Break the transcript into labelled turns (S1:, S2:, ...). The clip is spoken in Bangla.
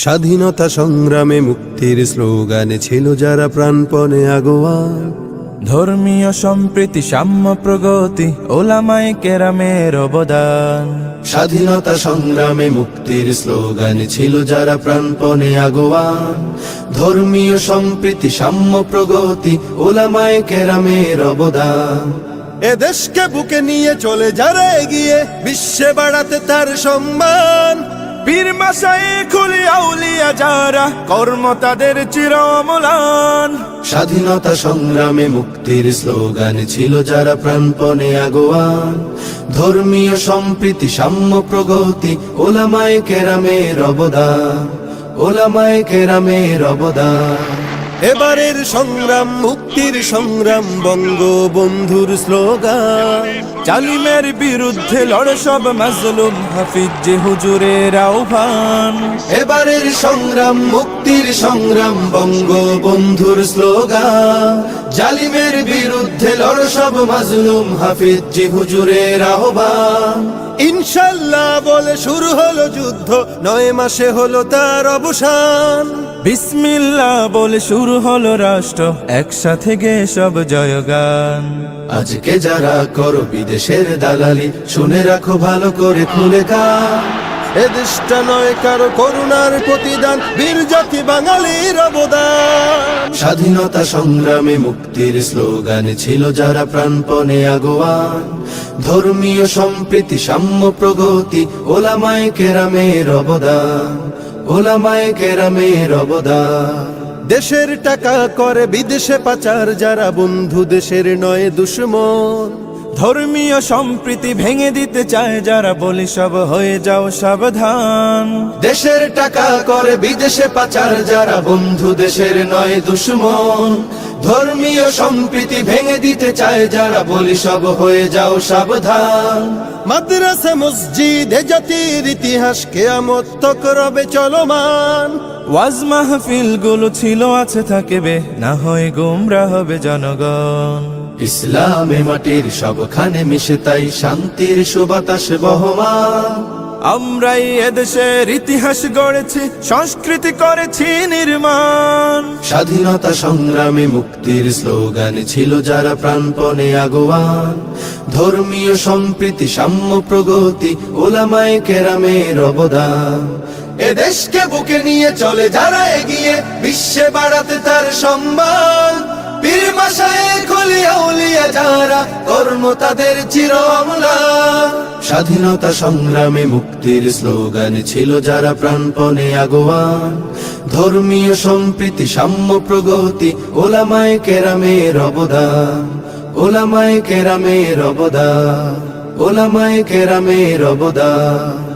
S1: স্বাধীনতা সংগ্রামে মুক্তির স্লোগানে ছিল যারা প্রাণপণে আগোয়ান।
S2: ধর্মীয় সম্প্রীতি সাম্য প্রগতি ওলামায়ে কেরামের অবদান।
S1: স্বাধীনতা সংগ্রামে মুক্তির স্লোগানে ছিল যারা প্রাণপণে আগোয়ান। ধর্মীয় সম্প্রীতি সাম্য প্রগতি ওলামায়ে কেরামের অবদান। এ দেশকে বুকে নিয়ে চলে যারা এগিয়ে বিশ্বে বাড়াতে তার সম্মান।
S2: পীর মাশায়েখ আউলিয়া যারা কর্ম তাদের চির অম্লান।
S1: স্বাধীনতা সংগ্রামে মুক্তির স্লোগানে ছিল যারা প্রাণপণে আগোয়ান। ধর্মীয় সম্প্রীতি সাম্য প্রগতি ওলামায়ে কেরামের অবদান। ওলামায়ে কেরামের অবদান। এবারের সংগ্রাম মুক্তির সংগ্রাম বঙ্গবন্ধুর স্লোগান।
S2: জালিমের বিরুদ্ধে লড় সব মাজলুম হাফিজ হুজুরের আহ্বান।
S1: এবারের সংগ্রাম মুক্তির সংগ্রাম বঙ্গবন্ধুর স্লোগান। জালিমের বিরুদ্ধে লড় সব মাজলুম হাফিজ হুজুরের আহ্বান। ইনশাআল্লাহ বলে শুরু হলো যুদ্ধ, 9 মাসে হলো তার অবসান।
S2: বিসমিল্লাহ বলে শুরু হলো রাষ্ট্র, একসাথে গে সব জয়গান।
S1: আজকে যারা করো বিদেশের দালালি, শুনে রাখো ভালো করে খুলে কান। এ দেশটা নয় কারো করুণার প্রতিদান, বীর জাতি বাঙালির অবদান। স্বাধীনতা সংগ্রামে মুক্তির স্লোগানে ছিল যারা প্রাণপণে আগোয়ান। ধর্মীয় সম্প্রীতি সাম্য প্রগতি ওলামায়ে কেরামের অবদান। ওলামায়ে কেরামের অবদান। দেশের টাকা করে বিদেশে পাচার যারা বন্ধু দেশের নয় দুশমন।
S2: ধর্মীয় সম্প্রীতি ভেঙে দিতে চায় যারা, বলি সব হয়ে যাও সাবধান।
S1: দেশের টাকা করে বিদেশে পাচার যারা বন্ধু দেশের নয় দুশমন। ধর্মীয় সম্প্রীতি ভেঙে দিতে চায় যারা, বলি সব হয়ে যাও সাবধান। মাদ্রাসা মসজিদ এ জাতির ইতিহাস কিয়ামত তক রবে চলমান।
S2: ওয়াজ মাহফিল গুলো ছিল আছে থাকবে, না হয় গোমরা হবে জনগণ।
S1: ইসলামে মাটির সবখানে মিশে তাই শান্তির সুবাতাস বহমান।
S2: আমরাই এদেশের ইতিহাস গড়েছি, সংস্কৃতি করেছি নির্মাণ।
S1: স্বাধীনতা সংগ্রামে মুক্তির স্লোগানে ছিল যারা প্রাণপণে আগোয়ান। ধর্মীয় সম্প্রীতি সাম্য প্রগতি ওলামায়ে কেরামের অবদান। এ দেশকে বুকে নিয়ে চলে যারা এগিয়ে বিশ্বে বাড়াতে তার সম্মান। পীর মাশায়েখ আউলিয়া যারা কর্ম তাদের চির অম্লান। স্বাধীনতা সংগ্রামে মুক্তির স্লোগানে ছিল যারা প্রাণপণে আগোয়ান। ধর্মীয় সম্প্রীতি সাম্য প্রগতি ওলামায়ে কেরামের অবদান। ওলামায়ে কেরামের অবদান। ওলামায়ে কেরামের অবদান।